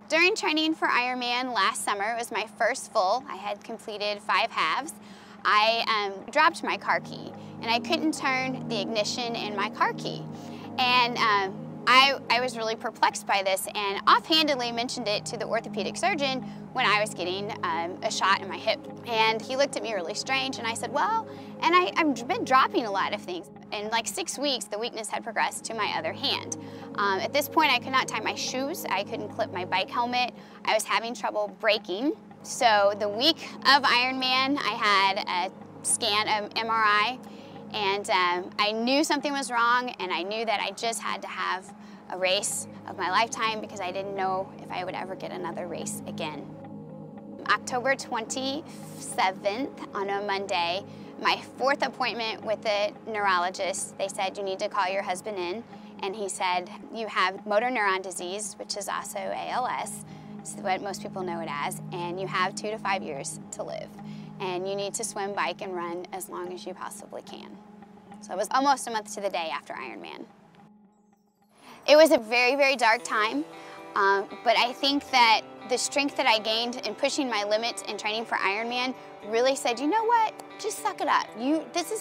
During training for Ironman last summer, it was my first full. I had completed 5 halves. I dropped my car key and I couldn't turn the ignition in my car key. And I was really perplexed by this and offhandedly mentioned it to the orthopedic surgeon when I was getting a shot in my hip. And he looked at me really strange and I said, well, and I've been dropping a lot of things. In like 6 weeks, the weakness had progressed to my other hand. At this point, I could not tie my shoes. I couldn't clip my bike helmet. I was having trouble braking. So the week of Ironman, I had a scan of MRI, and I knew something was wrong, and I knew that I just had to have a race of my lifetime because I didn't know if I would ever get another race again. October 27th, on a Monday, my 4th appointment with the neurologist, they said, you need to call your husband in. And he said, you have motor neuron disease, which is also ALS. It's what most people know it as. And you have 2 to 5 years to live. And you need to swim, bike, and run as long as you possibly can. So it was almost a month to the day after Ironman. It was a very, very dark time. But I think that the strength that I gained in pushing my limits and training for Ironman really said, you know what, just suck it up. This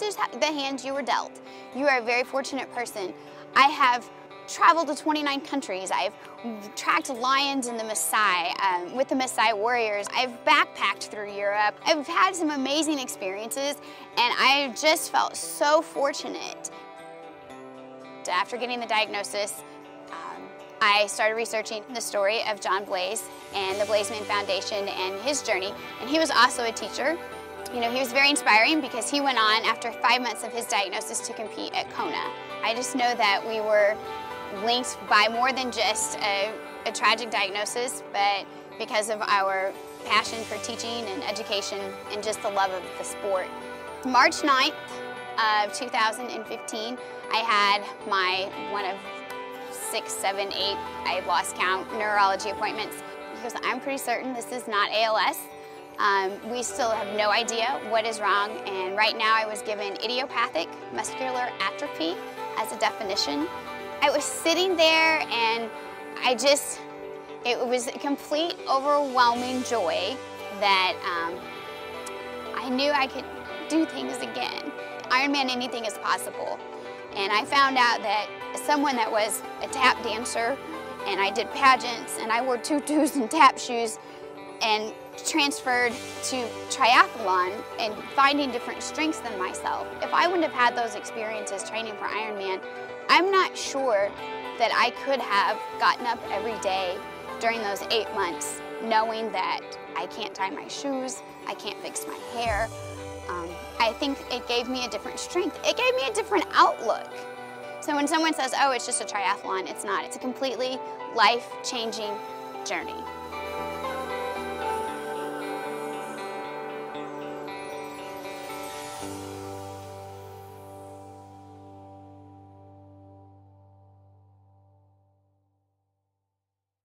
is the hand you were dealt. You are a very fortunate person. I have traveled to 29 countries. I've tracked lions in the Maasai with the Maasai warriors. I've backpacked through Europe. I've had some amazing experiences, and I just felt so fortunate. After getting the diagnosis, I started researching the story of John Blaze and the Blazeman Foundation and his journey. And he was also a teacher. You know, he was very inspiring because he went on after 5 months of his diagnosis to compete at Kona. I just know that we were linked by more than just a tragic diagnosis, but because of our passion for teaching and education and just the love of the sport. March 9th of 2015, I had my one of 6, 7, 8, I lost count, neurology appointments. He goes, I'm pretty certain this is not ALS. We still have no idea what is wrong, and right now I was given idiopathic muscular atrophy as a definition. I was sitting there and it was a complete overwhelming joy that I knew I could do things again. Ironman, anything is possible. And I found out that as someone that was a tap dancer, and I did pageants, and I wore tutus and tap shoes, and transferred to triathlon and finding different strengths than myself. If I wouldn't have had those experiences training for Ironman, I'm not sure that I could have gotten up every day during those 8 months knowing that I can't tie my shoes, I can't fix my hair. I think it gave me a different strength. It gave me a different outlook. So when someone says, oh, it's just a triathlon, it's not. It's a completely life-changing journey.